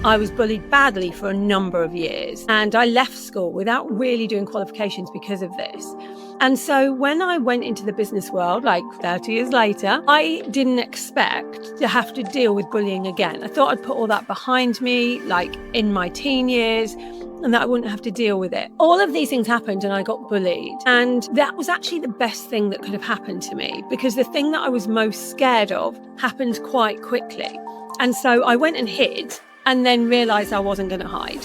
I was bullied badly for a number of years, and I left school without really doing qualifications because of this. And so when I went into the business world, like 30 years later, I didn't expect to have to deal with bullying again. I thought I'd put all that behind me, like in my teen years, and that I wouldn't have to deal with it. All of these things happened and I got bullied. And that was actually the best thing that could have happened to me, because the thing that I was most scared of happened quite quickly. And so I went and hid, and then realised I wasn't going to hide.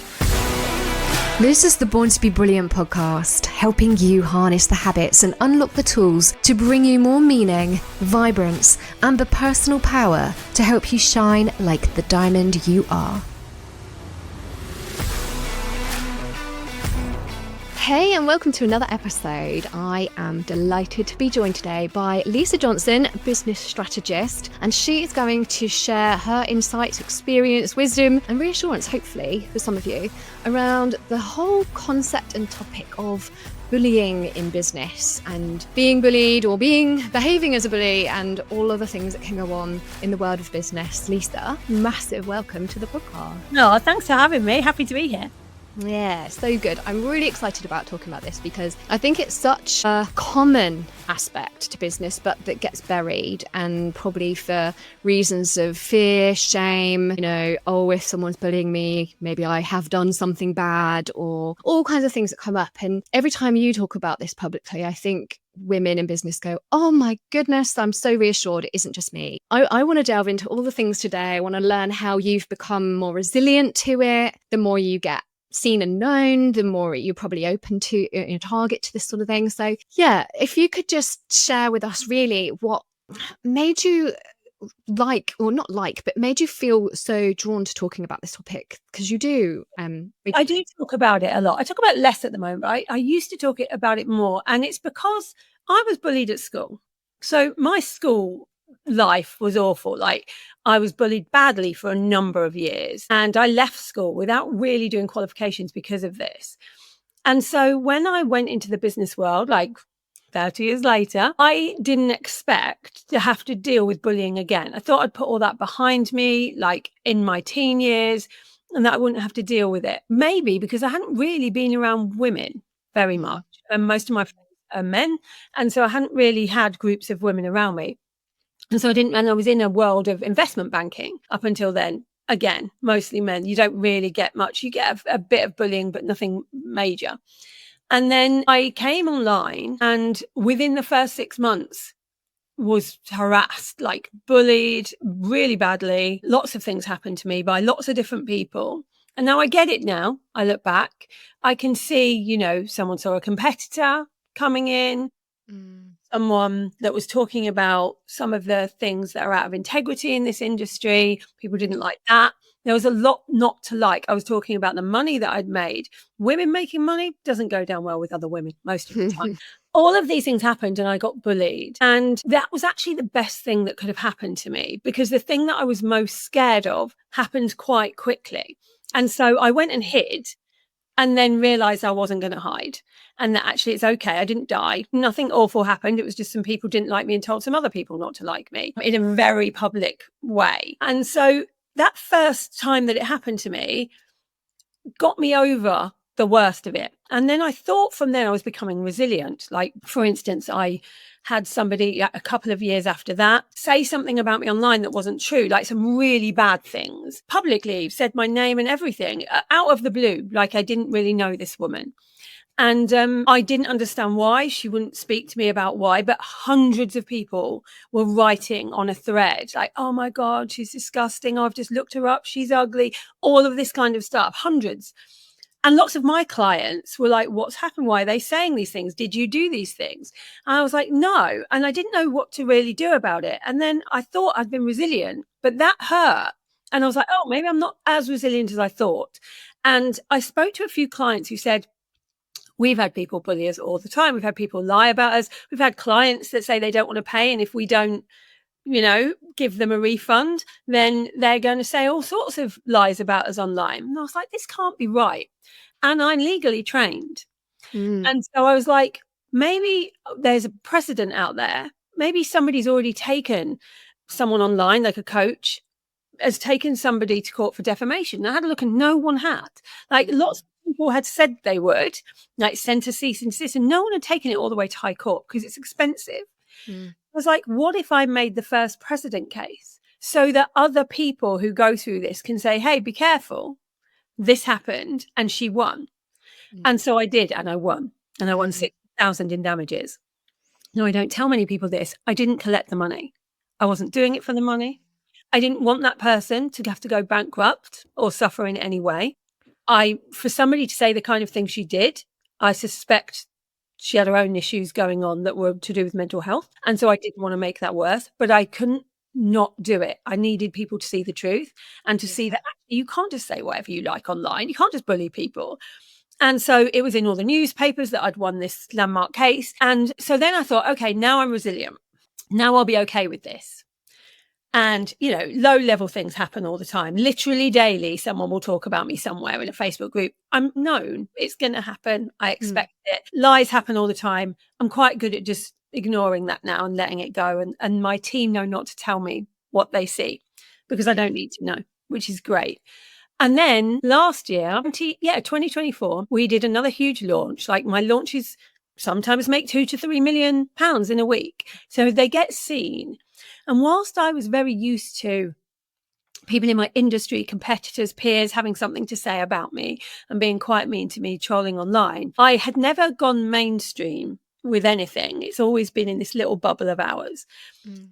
This is the Born to be Brilliant podcast, helping you harness the habits and unlock the tools to bring you more meaning, vibrance, and the personal power to help you shine like the diamond you are. Hey, and welcome to another episode. I am delighted to be joined today by Lisa Johnson, business strategist, and she is going to share her insights, experience, wisdom, and reassurance, hopefully, for some of you, around the whole concept and topic of bullying in business and being bullied or behaving as a bully and all of the things that can go on in the world of business. Lisa, massive welcome to the podcast. No, thanks for having me. Happy to be here. Yeah, so good. I'm really excited about talking about this because I think it's such a common aspect to business, but that gets buried, and probably for reasons of fear, shame, if someone's bullying me, maybe I have done something bad, or all kinds of things that come up. And every time you talk about this publicly, I think women in business go, oh my goodness, I'm so reassured it isn't just me. I want to delve into all the things today. I want to learn how you've become more resilient to it. The more you get seen and known, the more you're probably open to target to this sort of thing. So yeah, if you could just share with us really what made you made you feel so drawn to talking about this topic, because you do. I do talk about it a lot. I talk about it less at the moment, but I used to talk about it more, and it's because I was bullied at school. So my school life was awful. Like, I was bullied badly for a number of years, and I left school without really doing qualifications because of this. And so when I went into the business world, like 30 years later, I didn't expect to have to deal with bullying again. I thought I'd put all that behind me, like in my teen years, and that I wouldn't have to deal with it. Maybe because I hadn't really been around women very much, and most of my friends are men. And so I hadn't really had groups of women around me. And so I was in a world of investment banking up until then. Again, mostly men. You don't really get much. You get a bit of bullying, but nothing major. And then I came online, and within the first 6 months was harassed, like bullied really badly. Lots of things happened to me by lots of different people. And now I get it now. I look back, I can see, someone saw a competitor coming in. Someone that was talking about some of the things that are out of integrity in this industry. People didn't like that. There was a lot not to like. I was talking about the money that I'd made. Women making money doesn't go down well with other women most of the time. All of these things happened and I got bullied. And that was actually the best thing that could have happened to me, because the thing that I was most scared of happened quite quickly. And so I went and hid, and then realised I wasn't going to hide, and that actually it's okay. I didn't die. Nothing awful happened. It was just some people didn't like me and told some other people not to like me in a very public way. And so that first time that it happened to me got me over the worst of it. And then I thought from then I was becoming resilient. Like, for instance, I had somebody a couple of years after that say something about me online that wasn't true, like some really bad things, publicly said my name and everything out of the blue. Like, I didn't really know this woman. And I didn't understand why. She wouldn't speak to me about why, but hundreds of people were writing on a thread like, oh my God, she's disgusting. I've just looked her up. She's ugly. All of this kind of stuff, hundreds. And lots of my clients were like, what's happened? Why are they saying these things? Did you do these things? And I was like, no. And I didn't know what to really do about it. And then I thought I'd been resilient, but that hurt. And I was like, oh, maybe I'm not as resilient as I thought. And I spoke to a few clients who said, we've had people bully us all the time. We've had people lie about us. We've had clients that say they don't want to pay, and if we don't, give them a refund, then they're going to say all sorts of lies about us online. And I was like, this can't be right. And I'm legally trained. And so I was like, maybe there's a precedent out there. Maybe somebody's already taken someone online, like a coach, has taken somebody to court for defamation. And I had a look and no one had. Like lots of people had said they would, like sent a cease and desist, and no one had taken it all the way to high court because it's expensive. I was like, what if I made the first precedent case so that other people who go through this can say, hey, be careful, this happened and she won. And so I did, and I won. And I won 6,000 in damages. No, I don't tell many people this. I didn't collect the money. I wasn't doing it for the money. I didn't want that person to have to go bankrupt or suffer in any way. For somebody to say the kind of thing she did, I suspect she had her own issues going on that were to do with mental health. And so I didn't want to make that worse, but I couldn't not do it. I needed people to see the truth and to see that actually you can't just say whatever you like online. You can't just bully people. And so it was in all the newspapers that I'd won this landmark case. And so then I thought, okay, now I'm resilient. Now I'll be okay with this. And, you know, low level things happen all the time. Literally daily, someone will talk about me somewhere in a Facebook group. I'm known. It's going to happen. I expect it. Lies happen all the time. I'm quite good at just ignoring that now and letting it go. And my team know not to tell me what they see because I don't need to know, which is great. And then last year, 2024, we did another huge launch. Like my launches sometimes make £2 to £3 million in a week. So they get seen. And whilst I was very used to people in my industry, competitors, peers having something to say about me and being quite mean to me, trolling online, I had never gone mainstream with anything. It's always been in this little bubble of ours.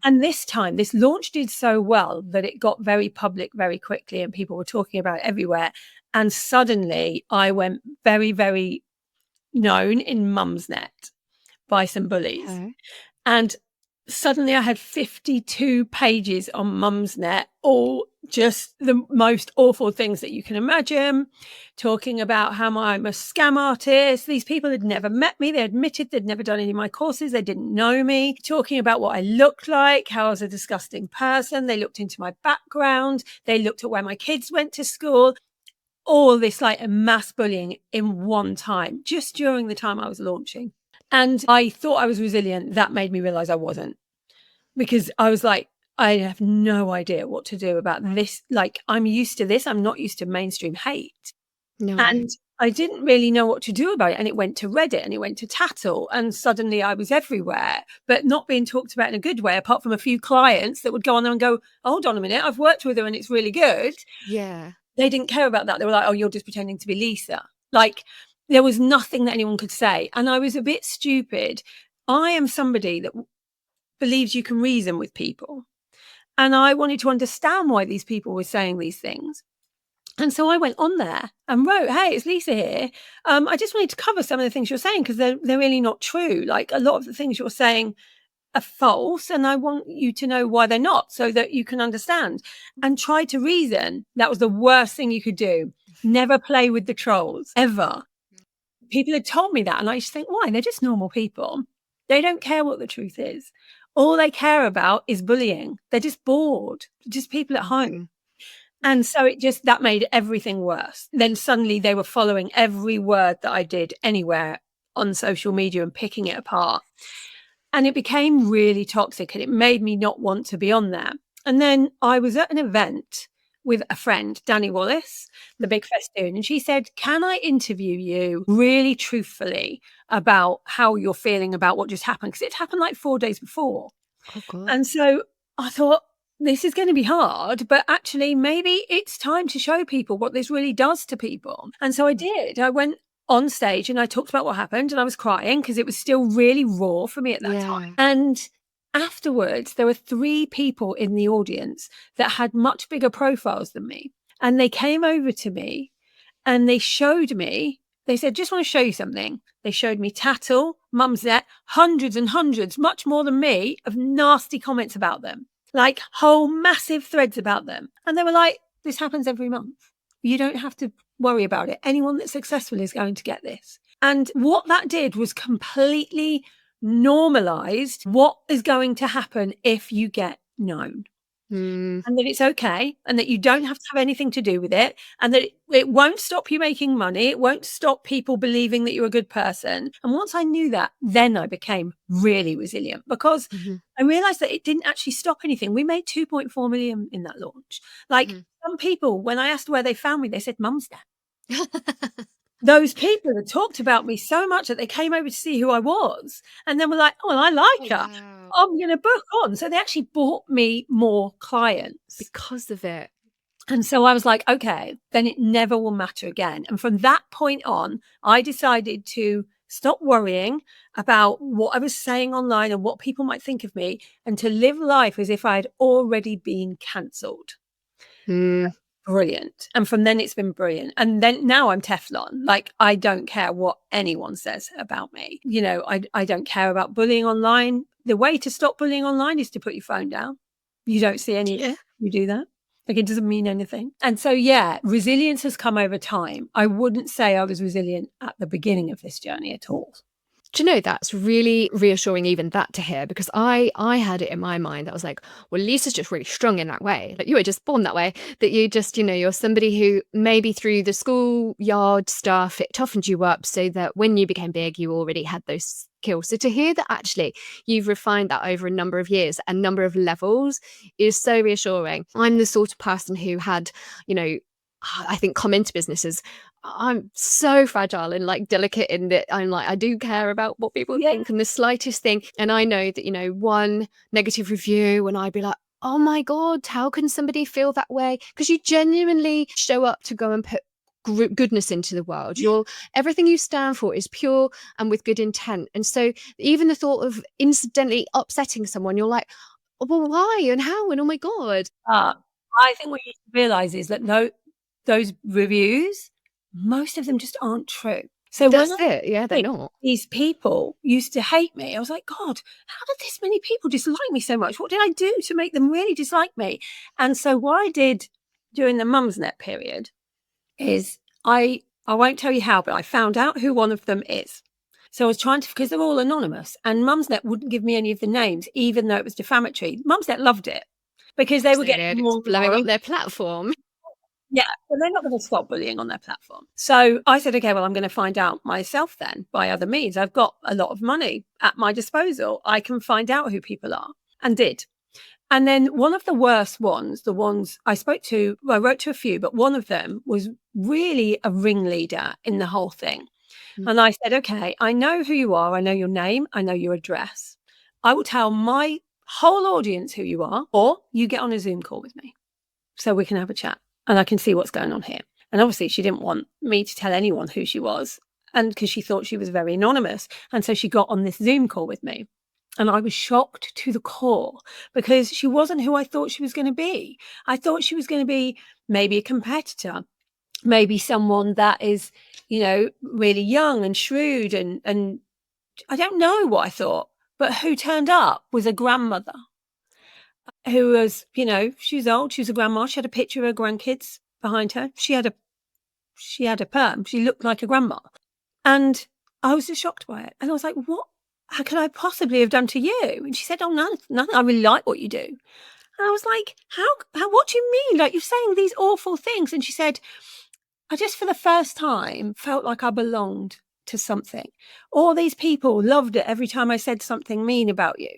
And this time, this launch did so well that it got very public very quickly and people were talking about it everywhere. And suddenly I went very, very known in Mumsnet by some bullies. Okay. And suddenly I had 52 pages on Mumsnet, all just the most awful things that you can imagine, talking about how I'm a scam artist. These people had never met me. They admitted they'd never done any of my courses. They didn't know me, talking about what I looked like, how I was a disgusting person. They looked into my background. They looked at where my kids went to school. All this like a mass bullying in one time, just during the time I was launching. And I thought I was resilient. That made me realize I wasn't, because I was like, I have no idea what to do about this. Like, I'm used to this. I'm not used to mainstream hate. No. And I didn't really know what to do about it. And it went to Reddit and it went to Tattle. And suddenly I was everywhere, but not being talked about in a good way, apart from a few clients that would go on there and go, hold on a minute, I've worked with her and it's really good. Yeah. They didn't care about that. They were like, oh, you're just pretending to be Lisa. Like, there was nothing that anyone could say. And I was a bit stupid. I am somebody that believes you can reason with people. And I wanted to understand why these people were saying these things. And so I went on there and wrote, hey, it's Lisa here. I just wanted to cover some of the things you're saying because they're really not true. Like a lot of the things you're saying are false. And I want you to know why they're not so that you can understand and try to reason. That was the worst thing you could do. Never play with the trolls, ever. People had told me that. And I used to think, why? They're just normal people. They don't care what the truth is. All they care about is bullying. They're just bored, just people at home. And so that made everything worse. Then suddenly they were following every word that I did anywhere on social media and picking it apart. And it became really toxic and it made me not want to be on there. And then I was at an event with a friend, Danny Wallace, the big festoon, and she said, can I interview you really truthfully about how you're feeling about what just happened? Because it happened like 4 days before. Oh, God. And so I thought, this is going to be hard, but actually maybe it's time to show people what this really does to people. And so I did. I went on stage and I talked about what happened and I was crying because it was still really raw for me at that time. And afterwards, there were 3 people in the audience that had much bigger profiles than me. And they came over to me and they showed me, they said, just want to show you something. They showed me Tattle, Mumsnet, hundreds and hundreds, much more than me, of nasty comments about them, like whole massive threads about them. And they were like, this happens every month. You don't have to worry about it. Anyone that's successful is going to get this. And what that did was completely normalized what is going to happen if you get known. Mm, and that it's okay, and that you don't have to have anything to do with it, and that it won't stop you making money. It won't stop people believing that you're a good person. And once I knew that, then I became really resilient, because mhm, I realized that it didn't actually stop anything. We made 2.4 million in that launch. Like, mhm. some people, when I asked where they found me, they said Mumsnet. Those people had talked about me so much that they came over to see who I was, and then were like, "Oh, well, I Oh, like her. wow. I'm going to book on." So they actually bought me more clients. Because of it. And so I was like, okay, then it never will matter again. And from that point on, I decided to stop worrying about what I was saying online and what people might think of me, and to live life as if I had already been cancelled. Mm. Brilliant. And from then it's been brilliant. And then now I'm Teflon. Like, I don't care what anyone says about me. I don't care about bullying online. The way to stop bullying online is to put your phone down. You don't see any, Yeah. you do that. Like, it doesn't mean anything. And so, yeah, resilience has come over time. I wouldn't say I was resilient at the beginning of this journey at all. Do you know, that's really reassuring, even that to hear, because I had it in my mind. I was like, well, Lisa's just really strong in that way. Like, you were just born that way, that you just, you're somebody who maybe through the schoolyard stuff, it toughened you up so that when you became big, you already had those skills. So to hear that actually you've refined that over a number of years and number of levels is so reassuring. I'm the sort of person who had, I think come into businesses, I'm so fragile and like delicate in that I'm like, I do care about what people Yeah. think and the slightest thing. And I know that, one negative review and I'd be like, oh my God, how can somebody feel that way? Because you genuinely show up to go and put goodness into the world. Everything you stand for is pure and with good intent. And so even the thought of incidentally upsetting someone, you're like, oh, well, why and how? And oh my God. I think what you need to realize is that those reviews, most of them just aren't true. So when That's I it. Yeah, they're think not. these people used to hate me, I was like, God, how did this many people dislike me so much? What did I do to make them really dislike me? And so what I did during the Mumsnet period is I won't tell you how, but I found out who one of them is. So I was trying to, because they're all anonymous, and Mumsnet wouldn't give me any of the names, even though it was defamatory. Mumsnet loved it because they Course were they getting did. It's more and blowing more. up their platform. Yeah, but they're not going to stop bullying on their platform. So I said, okay, well, I'm going to find out myself then by other means. I've got a lot of money at my disposal. I can find out who people are, and did. And then one of the worst ones, the ones I spoke to, well, I wrote to a few, but one of them was really a ringleader in the whole thing. Mm. And I said, okay, I know who you are. I know your name. I know your address. I will tell my whole audience who you are, or you get on a Zoom call with me so we can have a chat and I can see what's going on here. And obviously, she didn't want me to tell anyone who she was, and because she thought she was very anonymous. And so she got on this Zoom call with me. And I was shocked to the core, because she wasn't who I thought she was going to be. I thought she was going to be maybe a competitor, maybe someone that is, really young and shrewd. And I don't know what I thought, but who turned up was a grandmother who was, she was old. She was a grandma. She had a picture of her grandkids behind her. She had a perm. She looked like a grandma. And I was just shocked by it. And I was like, what? How could I possibly have done to you? And she said, oh, nothing. I really like what you do. And I was like, what do you mean? Like, you're saying these awful things. And she said, I just, for the first time, felt like I belonged to something. All these people loved it every time I said something mean about you.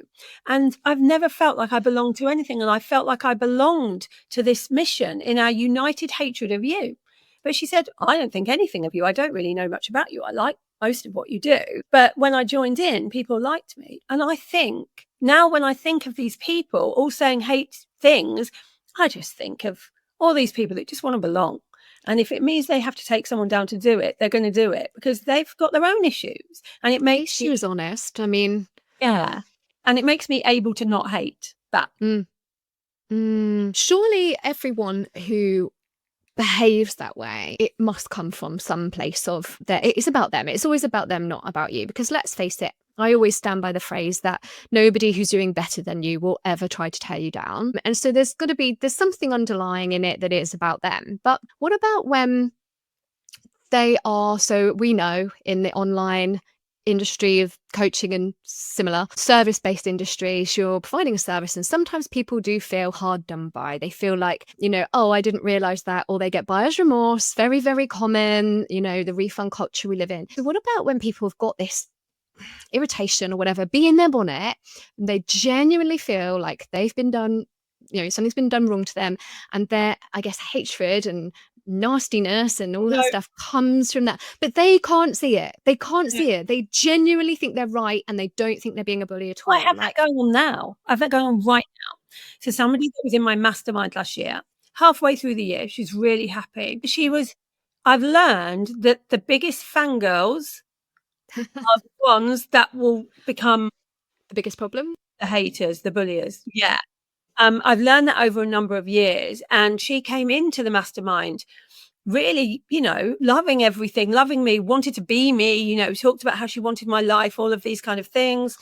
And I've never felt like I belonged to anything. And I felt like I belonged to this mission in our united hatred of you. But she said, I don't think anything of you. I don't really know much about you. I like most of what you do. But when I joined in, people liked me. And I think now, when I think of these people all saying hate things, I just think of all these people that just want to belong. And if it means they have to take someone down to do it, they're going to do it, because they've got their own issues. And it At least makes she me, was honest. I mean, yeah. And it makes me able to not hate back. mm, surely everyone who behaves that way, it must come from some place of their, it's about them. It's always about them, not about you. Because let's face it, I always stand by the phrase that nobody who's doing better than you will ever try to tear you down. And so there's something underlying in it that is about them. But what about when they are, so we know in the online industry of coaching and similar service-based industries, you're providing a service, and sometimes people do feel hard done by. They feel like, oh, I didn't realize that, or they get buyer's remorse. Very, very common, the refund culture we live in. So what about when people have got this irritation or whatever, be in their bonnet, and they genuinely feel like they've been done, something's been done wrong to them, and their, I guess, hatred and nastiness and all that stuff comes from that, but they can't see it. They genuinely think they're right, and they don't think they're being a bully at all. I have that going on now. I have that going on right now. So somebody that was in my mastermind last year, halfway through the year, she's really happy. I've learned that the biggest fangirls are the ones that will become the biggest problem, the haters, the bullies. Yeah. I've learned that over a number of years, and she came into the mastermind really, loving everything, loving me, wanted to be me, talked about how she wanted my life, all of these kind of things.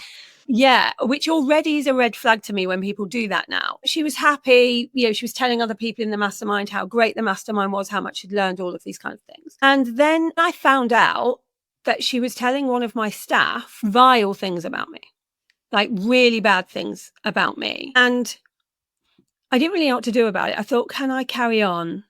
Yeah, which already is a red flag to me when people do that now. She was happy, she was telling other people in the mastermind how great the mastermind was, how much she'd learned, all of these kind of things. And then I found out that she was telling one of my staff vile things about me, like really bad things about me. And I didn't really know what to do about it. I thought, can I carry on?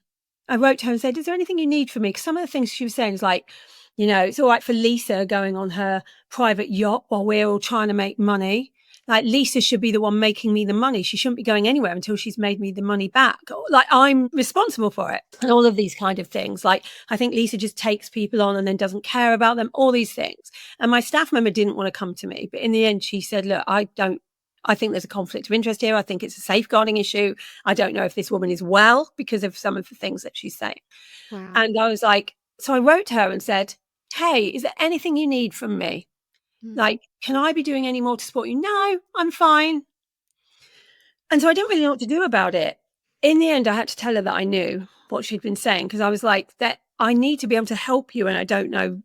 I wrote to her and said, is there anything you need from me? Because some of the things she was saying is like, it's all right for Lisa going on her private yacht while we're all trying to make money. Like, Lisa should be the one making me the money. She shouldn't be going anywhere until she's made me the money back. Like, I'm responsible for it. And all of these kind of things. Like, I think Lisa just takes people on and then doesn't care about them, all these things. And my staff member didn't want to come to me. But in the end, she said, look, I think there's a conflict of interest here. I think it's a safeguarding issue. I don't know if this woman is well because of some of the things that she's saying. Wow. And I was like, so I wrote to her and said, hey, is there anything you need from me? Like, can I be doing any more to support you? No, I'm fine. And so I didn't really know what to do about it. In the end, I had to tell her that I knew what she'd been saying, because I was like, that I need to be able to help you, and I don't know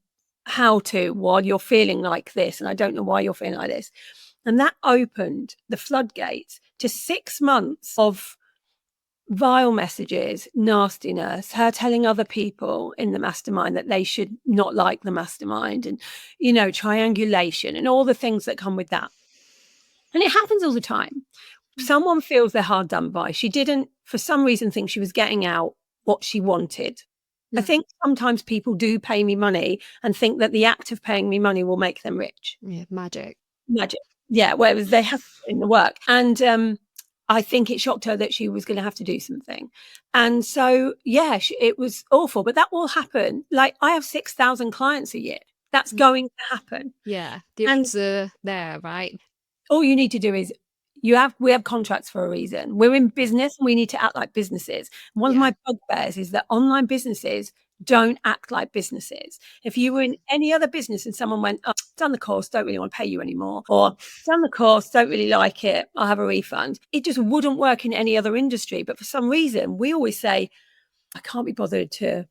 how to while you're feeling like this, and I don't know why you're feeling like this. And that opened the floodgates to 6 months of vile messages, nastiness, her telling other people in the mastermind that they should not like the mastermind, and, triangulation and all the things that come with that. And it happens all the time. Someone feels they're hard done by. She didn't, for some reason, think she was getting out what she wanted. I think sometimes people do pay me money and think that the act of paying me money will make them rich. Yeah, magic. Yeah, whereas they have to put in the work. And I think it shocked her that she was going to have to do something. And so, yeah, it was awful. But that will happen. Like, I have 6,000 clients a year. That's going to happen. Yeah, the odds are there, right? All you need to do is, we have contracts for a reason. We're in business, and we need to act like businesses. One of my bugbears is that online businesses don't act like businesses. If you were in any other business and someone went, oh, done the course, don't really want to pay you anymore, or done the course, don't really like it, I'll have a refund, it just wouldn't work in any other industry. But for some reason, we always say, I can't be bothered to,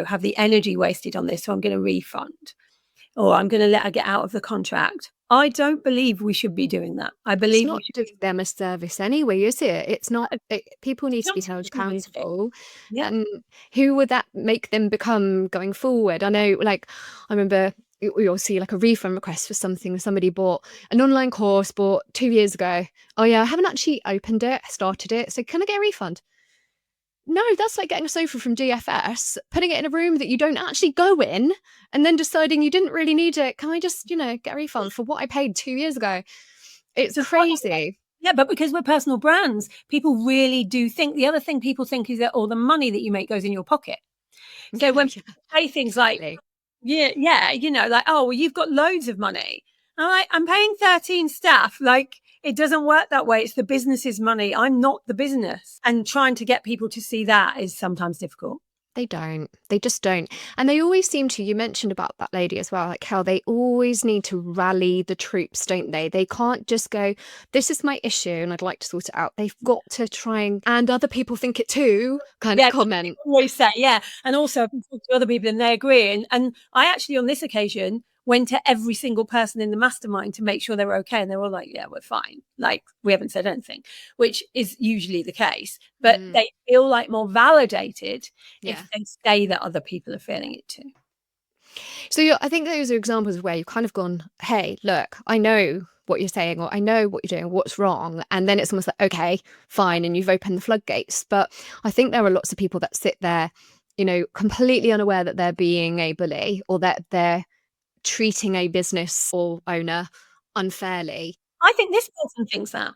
have the energy wasted on this, so I'm going to refund, or I'm going to let her get out of the contract. I don't believe we should be doing that. I believe it's not doing them a service anyway, is it? It's not. People need to be held accountable. Yeah. And who would that make them become going forward? I know, like, I remember you'll see like a refund request for something somebody bought an online course bought 2 years ago. Oh yeah, I haven't actually opened it, started it, so can I get a refund? No, that's like getting a sofa from DFS, putting it in a room that you don't actually go in, and then deciding you didn't really need it. Can I just, get a refund for what I paid 2 years ago? It's crazy. Yeah, but because we're personal brands, people really do think. The other thing people think is that all the money that you make goes in your pocket. So when people say things like, like, oh, well, you've got loads of money. I'm paying 13 staff. Like, it doesn't work that way. It's the business's money. I'm not the business. And trying to get people to see that is sometimes difficult. They don't. They just don't. And they always seem to, you mentioned about that lady as well, like how they always need to rally the troops, don't they? They can't just go, this is my issue and I'd like to sort it out. They've got to try and other people think it too, kind of comment. Always say, yeah. And also talk to other people and they agree. And I actually, on this occasion, went to every single person in the mastermind to make sure they were okay. And they were all like, yeah, we're fine. Like, we haven't said anything, which is usually the case. But they feel like more validated if they say that other people are feeling it too. So I think those are examples where you've kind of gone, hey, look, I know what you're saying, or I know what you're doing, what's wrong. And then it's almost like, okay, fine. And you've opened the floodgates. But I think there are lots of people that sit there, completely unaware that they're being a bully, or that they're treating a business or owner unfairly. I think this person thinks that.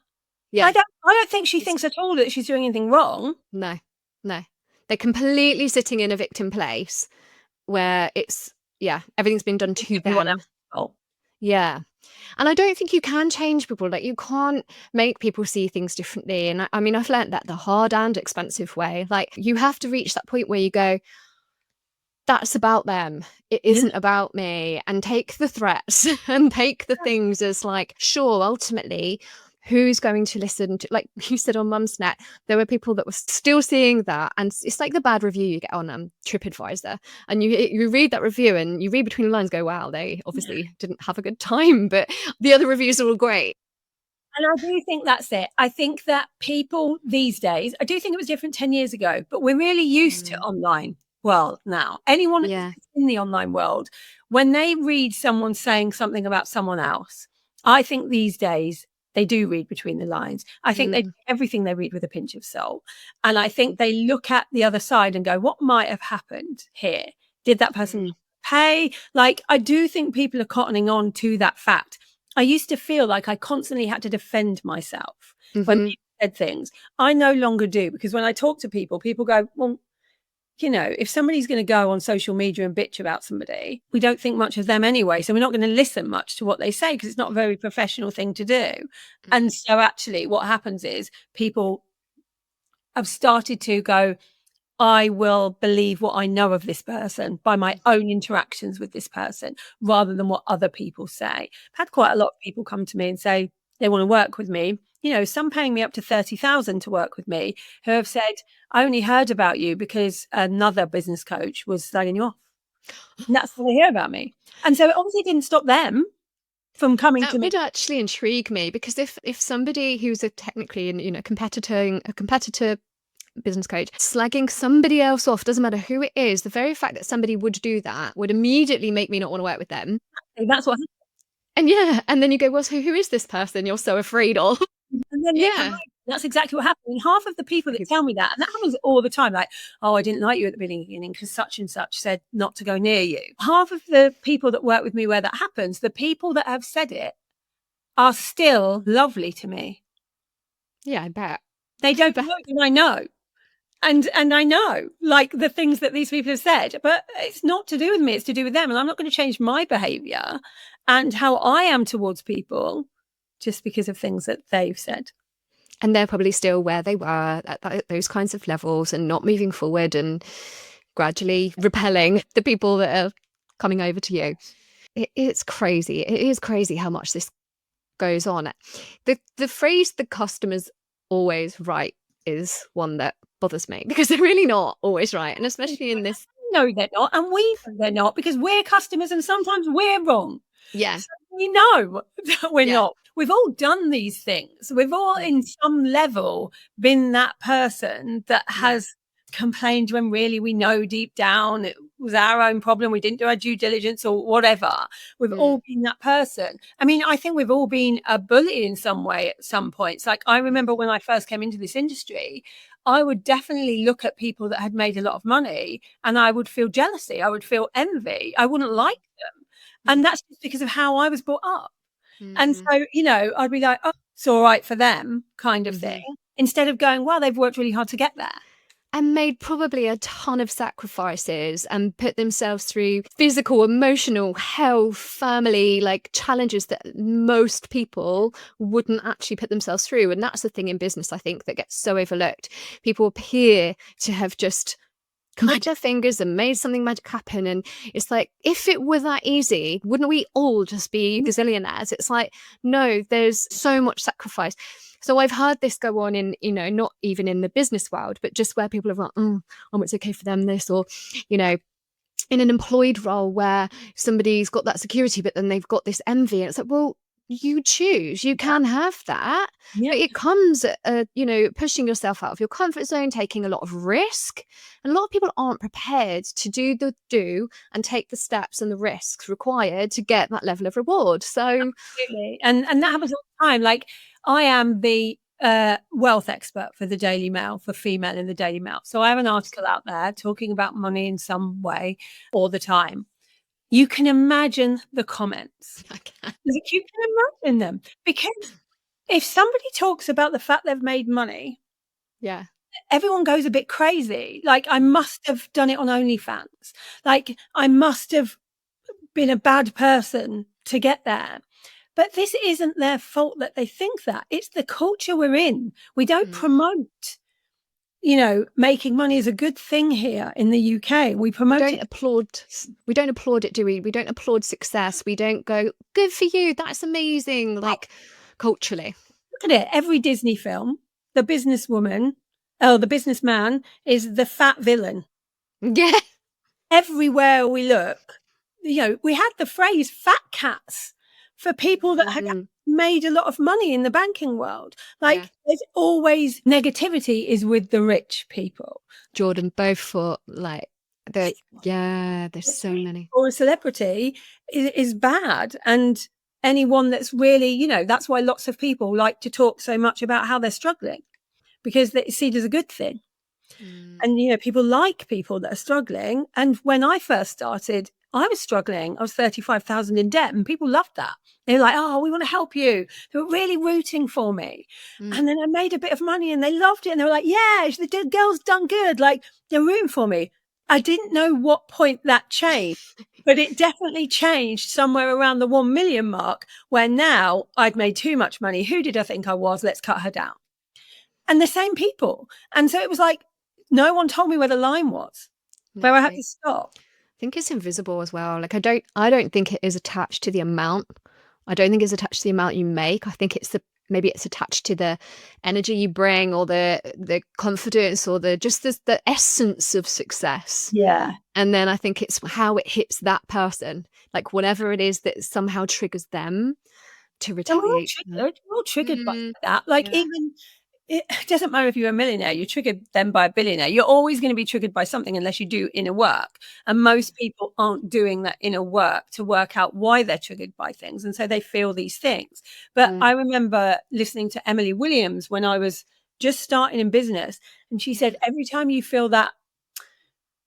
Yeah. I don't think she thinks at all that she's doing anything wrong. No, no. They're completely sitting in a victim place where everything's been done to What them. else? Yeah. And I don't think you can change people. Like, you can't make people see things differently. And I mean, I've learned that the hard and expensive way. Like, you have to reach that point where you go, that's about them. It isn't about me. And take the threats and take the things as like, sure, ultimately, who's going to listen to, like you said on Mumsnet, there were people that were still seeing that. And it's like the bad review you get on TripAdvisor. And you read that review and you read between the lines, go, wow, they obviously didn't have a good time. But the other reviews are all great. And I do think that's it. I think that people these days, I do think it was different 10 years ago, but we're really used to online world now. Anyone Yeah. in the online world, when they read someone saying something about someone else, I think these days they do read between the lines. I think they everything they read with a pinch of salt. And I think they look at the other side and go, what might have happened here? Did that person pay? Like, I do think people are cottoning on to that fact. I used to feel like I constantly had to defend myself when people said things. I no longer do, because when I talk to people, people go, well, if somebody's going to go on social media and bitch about somebody, we don't think much of them anyway. So we're not going to listen much to what they say, because it's not a very professional thing to do. And so actually what happens is people have started to go, I will believe what I know of this person by my own interactions with this person, rather than what other people say. I've had quite a lot of people come to me and say they want to work with me. Some paying me up to 30,000 to work with me, who have said, I only heard about you because another business coach was slagging you off. And that's what they hear about me. And so it obviously didn't stop them from coming to That me. would actually intrigue me, because if somebody who's technically a competitor business coach slagging somebody else off, doesn't matter who it is, the very fact that somebody would do that would immediately make me not want to work with them. That's what And and then you go, well, so who is this person you're so afraid of? And then that's exactly what happened. And half of the people that tell me that, and that happens all the time, like, oh, I didn't like you at the beginning because such and such said not to go near you. Half of the people that work with me where that happens, the people that have said it are still lovely to me. Yeah, I bet. They don't know, and I know. And I know, like, the things that these people have said, but it's not to do with me, it's to do with them. And I'm not going to change my behavior and how I am towards people just because of things that they've said. And they're probably still where they were at those kinds of levels, and not moving forward and gradually repelling the people that are coming over to you. It's crazy. It is crazy how much this goes on. The phrase "the customer's always right" is one that bothers me, because they're really not always right. And especially in this. No, they're not. And we know they're not, because we're customers and sometimes we're wrong. Yeah. So we know that we're not. We've all done these things. We've all, in some level, been that person that has complained when really we know deep down it was our own problem. We didn't do our due diligence or whatever. We've all been that person. I mean, I think we've all been a bully in some way at some points. Like, I remember when I first came into this industry, I would definitely look at people that had made a lot of money and I would feel jealousy. I would feel envy. I wouldn't like them. And that's just because of how I was brought up. And so, I'd be like, oh, it's all right for them, kind of thing, instead of going, well, they've worked really hard to get there. And made probably a ton of sacrifices and put themselves through physical, emotional, health, family, like challenges that most people wouldn't actually put themselves through. And that's the thing in business, I think, that gets so overlooked. People appear to have just clicked their fingers and made something magic happen. And it's like, if it were that easy, wouldn't we all just be gazillionaires? It's like, no, there's so much sacrifice. So I've heard this go on in, not even in the business world, but just where people are like, oh, it's okay for them, this, or, in an employed role where somebody's got that security, but then they've got this envy. And it's like, well, you choose. You can have that, Yeah. but it comes at pushing yourself out of your comfort zone, taking a lot of risk. And a lot of people aren't prepared to do and take the steps and the risks required to get that level of reward. So Absolutely. And that happens all the time. Like, I am the wealth expert for the Daily Mail, for female in the Daily Mail. So I have an article out there talking about money in some way all the time. You can imagine the comments. okay. Like, you can imagine them. Because if somebody talks about the fact they've made money, Yeah. everyone goes a bit crazy. Like, I must have done it on OnlyFans. Like, I must have been a bad person to get there. But this isn't their fault that they think that. It's the culture we're in. We don't promote, making money is a good thing here in the UK. We promote it. We don't applaud it, do we? We don't applaud success. We don't go, good for you, that's amazing. Like, culturally. Look at it. Every Disney film, the the businessman is the fat villain. Yeah. Everywhere we look, we had the phrase fat cats for people that had made a lot of money in the banking world. Like, there's always negativity is with the rich people. Jordan Beaufort, like, there's so many. Or a celebrity is bad. And anyone that's really, that's why lots of people like to talk so much about how they're struggling, because they see it as a good thing. And, people like people that are struggling. And when I first started, I was struggling. I was 35,000 in debt, and people loved that. They were like, oh, we want to help you. They were really rooting for me. And then I made a bit of money and they loved it. And they were like, yeah, the girl's done good. Like, they're rooting for me. I didn't know what point that changed, but it definitely changed somewhere around the 1 million mark, where now I'd made too much money. Who did I think I was? Let's cut her down. And the same people. And so it was like, no one told me where the line was, where I had to stop. I think it's invisible as well. Like, I don't think it is attached to the amount. I don't think it's attached to the amount you make. I think maybe it's attached to the energy you bring, or the confidence, or the essence of success. Yeah. And then I think it's how it hits that person, like whatever it is that somehow triggers them to retaliate. We're all triggered by that. Like, even it doesn't matter if you're a millionaire, you're triggered then by a billionaire. You're always going to be triggered by something unless you do inner work. And most people aren't doing that inner work to work out why they're triggered by things. And so they feel these things. But I remember listening to Emily Williams when I was just starting in business. And she said, every time you feel that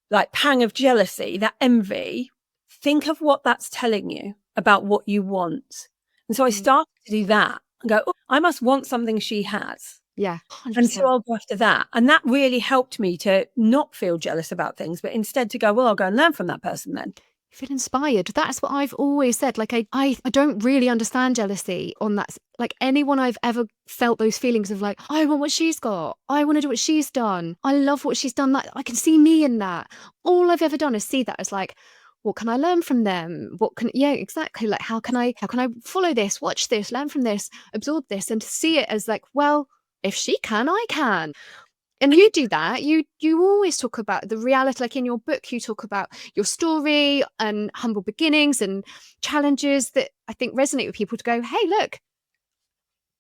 like pang of jealousy, that envy, think of what that's telling you about what you want. And so I started to do that and go, oh, I must want something she has. Yeah. 100%. And so I'll go after that. And that really helped me to not feel jealous about things, but instead to go, well, I'll go and learn from that person then. Feel inspired. That's what I've always said. Like, I don't really understand jealousy on that. Like, anyone I've ever felt those feelings of like, I want what she's got. I want to do what she's done. I love what she's done. Like, I can see me in that. All I've ever done is see that as like, what can I learn from them? Exactly. Like, how can I follow this, watch this, learn from this, absorb this, and to see it as like, well, if she can, I can. And you do that. You always talk about the reality. Like, in your book, you talk about your story and humble beginnings and challenges that I think resonate with people to go, hey, look,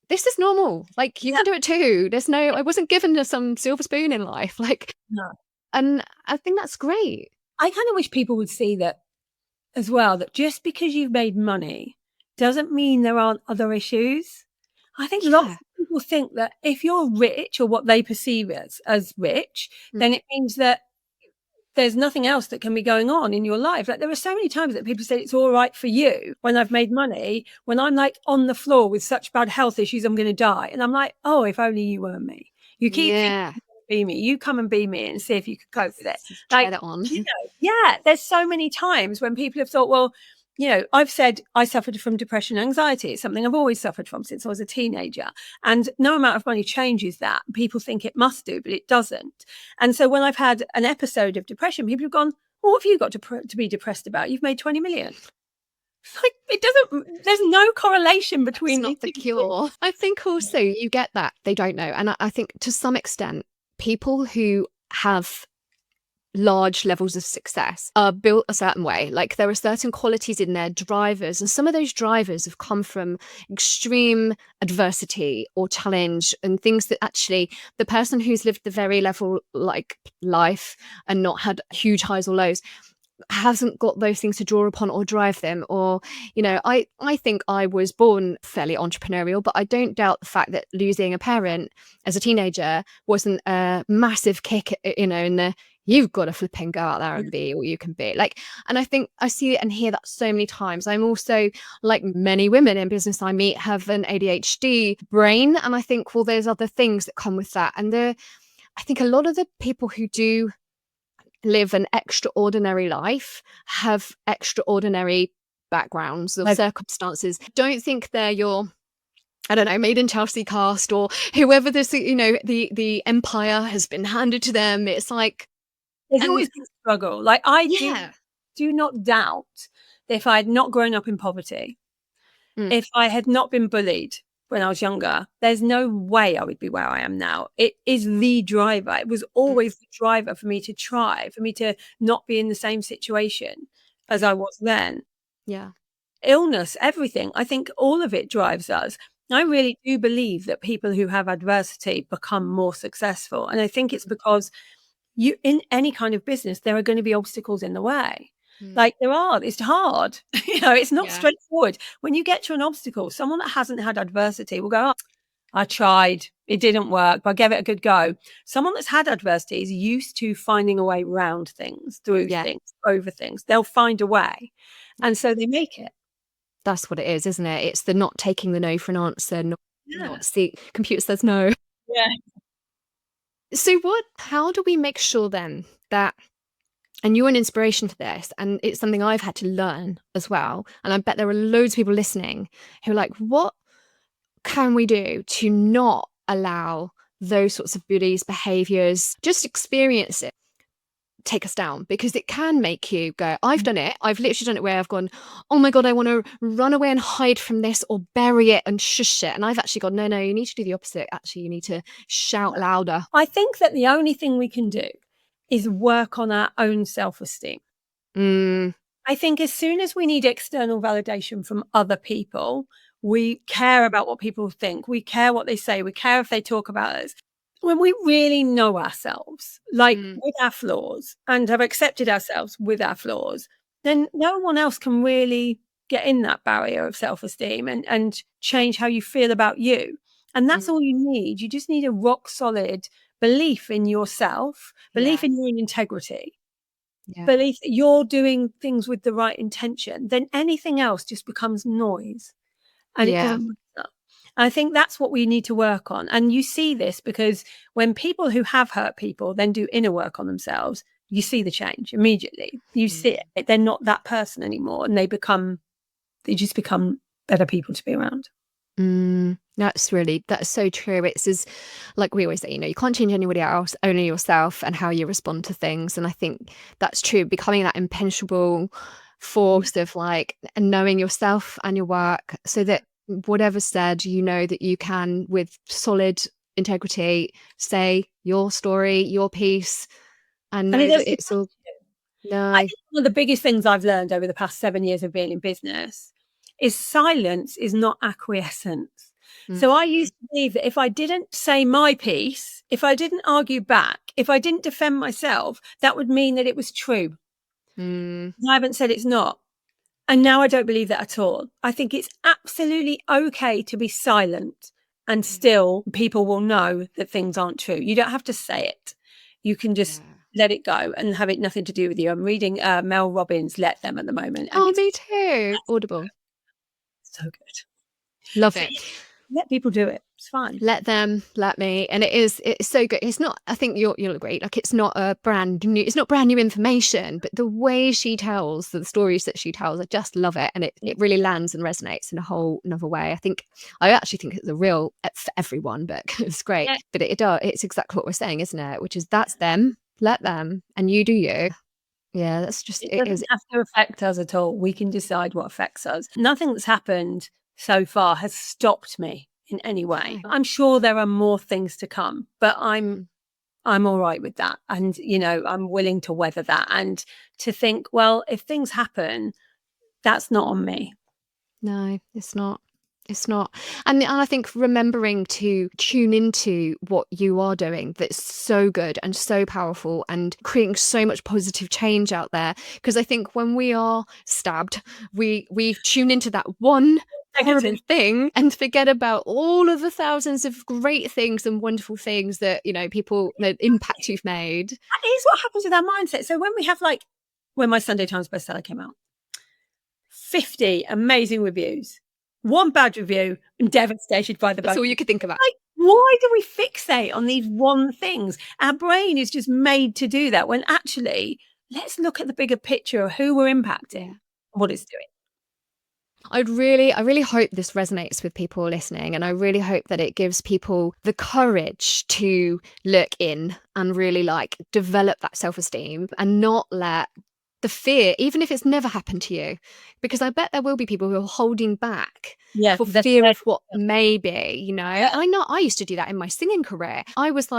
this is normal. Like, you can do it too. I wasn't given some silver spoon in life. Like, No. And I think that's great. I kind of wish people would see that as well, that just because you've made money doesn't mean there aren't other issues. I think lots of people think that if you're rich, or what they perceive as rich, then it means that there's nothing else that can be going on in your life. Like, there are so many times that people say it's all right for you when I've made money, when I'm like on the floor with such bad health issues, I'm going to die. And I'm like, oh, if only you were me. You keep thinking, be me. You come and be me and see if you could cope with it. Try that on. There's so many times when people have thought, well, I've said I suffered from depression and anxiety. It's something I've always suffered from since I was a teenager. And no amount of money changes that. People think it must do, but it doesn't. And so when I've had an episode of depression, people have gone, well, what have you got to be depressed about? You've made 20 million. Like, there's no correlation between. It's not the cure. I think also you get that they don't know. And I think to some extent, people who have large levels of success are built a certain way. Like there are certain qualities in their drivers, and some of those drivers have come from extreme adversity or challenge and things that actually the person who's lived the very level like life and not had huge highs or lows hasn't got those things to draw upon or drive them. Or I think I was born fairly entrepreneurial, but I don't doubt the fact that losing a parent as a teenager wasn't a massive kick, in the you've got to flipping go out there and be what you can be like. And I think I see it and hear that so many times. I'm also, like many women in business I meet, have an ADHD brain, and I think, well, there's other things that come with that. And I think a lot of the people who do live an extraordinary life have extraordinary backgrounds or circumstances. Don't think they're your, I don't know, Made in Chelsea cast or whoever this, the empire has been handed to them. It's like, there's always been a struggle. Like yeah. do not doubt that if I had not grown up in poverty, if I had not been bullied when I was younger, there's no way I would be where I am now. It is the driver. It was always the driver for me to try, for me to not be in the same situation as I was then. Yeah. Illness, everything. I think all of it drives us. I really do believe that people who have adversity become more successful. And I think it's because in any kind of business, there are going to be obstacles in the way. Like it's hard. It's not straightforward. When you get to an obstacle, someone that hasn't had adversity will go, oh, I tried, it didn't work, but I gave it a good go. Someone that's had adversity is used to finding a way around things, through things, over things. They'll find a way. And so they make it. That's what it is, isn't it? It's the not taking the no for an answer, not see computer says no. Yeah. So how do we make sure then that, and you're an inspiration for this, and it's something I've had to learn as well, and I bet there are loads of people listening who are like, what can we do to not allow those sorts of bullies behaviors, just experience it, take us down? Because it can make you go, I've done it. I've literally done it where I've gone, oh my God, I want to run away and hide from this or bury it and shush it. And I've actually gone, no, you need to do the opposite. Actually, you need to shout louder. I think that the only thing we can do is work on our own self-esteem. I think as soon as we need external validation from other people, we care about what people think. We care what they say. We care if they talk about us. When we really know ourselves, like with our flaws, and have accepted ourselves with our flaws, then no one else can really get in that barrier of self-esteem and change how you feel about you. And that's all you need. You just need a rock solid belief in yourself, belief in your own integrity, belief that you're doing things with the right intention. Then anything else just becomes noise. And it doesn't matter. And I think that's what we need to work on. And you see this because when people who have hurt people then do inner work on themselves, you see the change immediately. You see it. They're not that person anymore, and they just become better people to be around. That's so true. It's as, like we always say, you can't change anybody else, only yourself and how you respond to things. And I think that's true. Becoming that impenetrable force of like knowing yourself and your work, so that whatever's said, that you can, with solid integrity, say your story, your piece, and know that it's all. No, I think one of the biggest things I've learned over the past 7 years of being in business is silence is not acquiescence. So I used to believe that if I didn't say my piece, if I didn't argue back, if I didn't defend myself, that would mean that it was true. I haven't said it's not. And now I don't believe that at all. I think it's absolutely okay to be silent, and still people will know that things aren't true. You don't have to say it. You can just let it go and have it nothing to do with you. I'm reading Mel Robbins' Let Them at the moment. Oh, me too. Audible. So good. Love it. Let people do it. It's fine. Let them, let me. And it's so good. It's not, I think you'll agree, like it's not brand new information, but the way she tells the stories that she tells, I just love it. And it really lands and resonates in a whole another way. I actually think it's a real for everyone, but it's great. Yeah. But it's exactly what we're saying, isn't it? Which is that's them, let them, and you do you. Yeah, that's just, it doesn't have to affect us at all. We can decide what affects us. Nothing that's happened so far has stopped me in any way. I'm sure there are more things to come, but I'm I'm all right with that. And, I'm willing to weather that and to think, well, if things happen, that's not on me. No, it's not. It's not. And I think remembering to tune into what you are doing that's so good and so powerful and creating so much positive change out there. Because I think when we are stabbed, we tune into that one horrible thing and forget about all of the thousands of great things and wonderful things that, people, the impact you've made. That is what happens with our mindset. So when we have when my Sunday Times bestseller came out, 50 amazing reviews, one bad review, I'm devastated by the That's all you could think about. Why do we fixate on these one things? Our brain is just made to do that, when actually, let's look at the bigger picture of who we're impacting and what it's doing. I really hope this resonates with people listening, and I really hope that it gives people the courage to look in and really develop that self-esteem and not let the fear, even if it's never happened to you, because I bet there will be people who are holding back for fear of what may be, I know I used to do that in my singing career. I was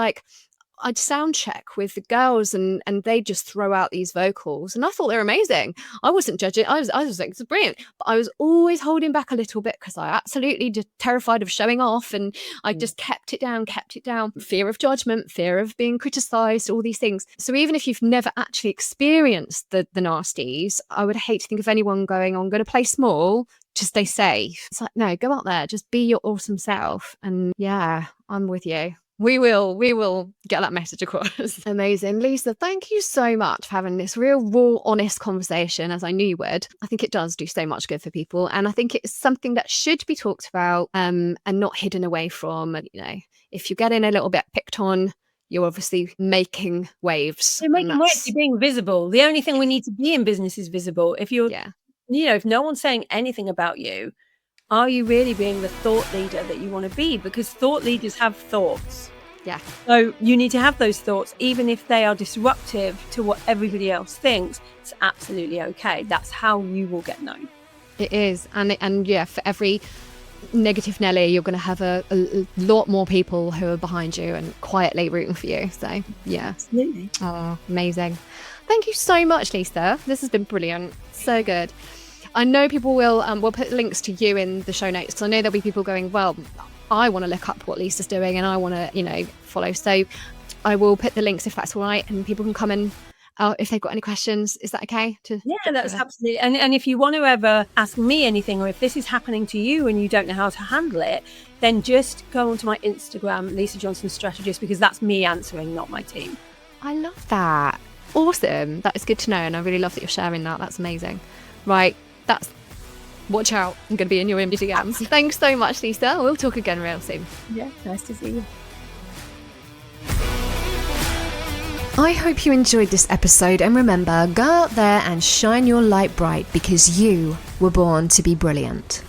I'd sound check with the girls and they just throw out these vocals, and I thought they were amazing. I wasn't judging. I was like, it's brilliant. But I was always holding back a little bit because I absolutely just terrified of showing off, and I just kept it down. Fear of judgment, fear of being criticized, all these things. So even if you've never actually experienced the nasties, I would hate to think of anyone going, I'm going to play small to stay safe. It's no, go out there, just be your awesome self. And yeah, I'm with you. We will get that message across. Amazing. Lisa, thank you so much for having this real, raw, honest conversation, as I knew you would. I think it does do so much good for people. And I think it's something that should be talked about and not hidden away from. And, if you're getting a little bit picked on, you're obviously making waves. You're making waves, you're being visible. The only thing we need to be in business is visible. If you're, if no one's saying anything about you, are you really being the thought leader that you want to be? Because thought leaders have thoughts. Yeah. So you need to have those thoughts, even if they are disruptive to what everybody else thinks. It's absolutely okay. That's how you will get known. It is. And yeah, for every negative Nelly, you're going to have a lot more people who are behind you and quietly rooting for you. So yeah. Absolutely. Oh, amazing. Thank you so much, Lisa. This has been brilliant. So good. I know people will put links to you in the show notes, because I know there'll be people going, well, I want to look up what Lisa's doing and I want to, follow. So I will put the links if that's all right, and people can come in if they've got any questions. Is that okay? Yeah, that's absolutely. And if you want to ever ask me anything, or if this is happening to you and you don't know how to handle it, then just go onto my Instagram, Lisa Johnson Strategist, because that's me answering, not my team. I love that. Awesome. That is good to know. And I really love that you're sharing that. That's amazing. Right. Watch out. I'm going to be in your DMs. Thanks so much, Lisa. We'll talk again real soon. Yeah, nice to see you. I hope you enjoyed this episode, and remember, go out there and shine your light bright, because you were born to be brilliant.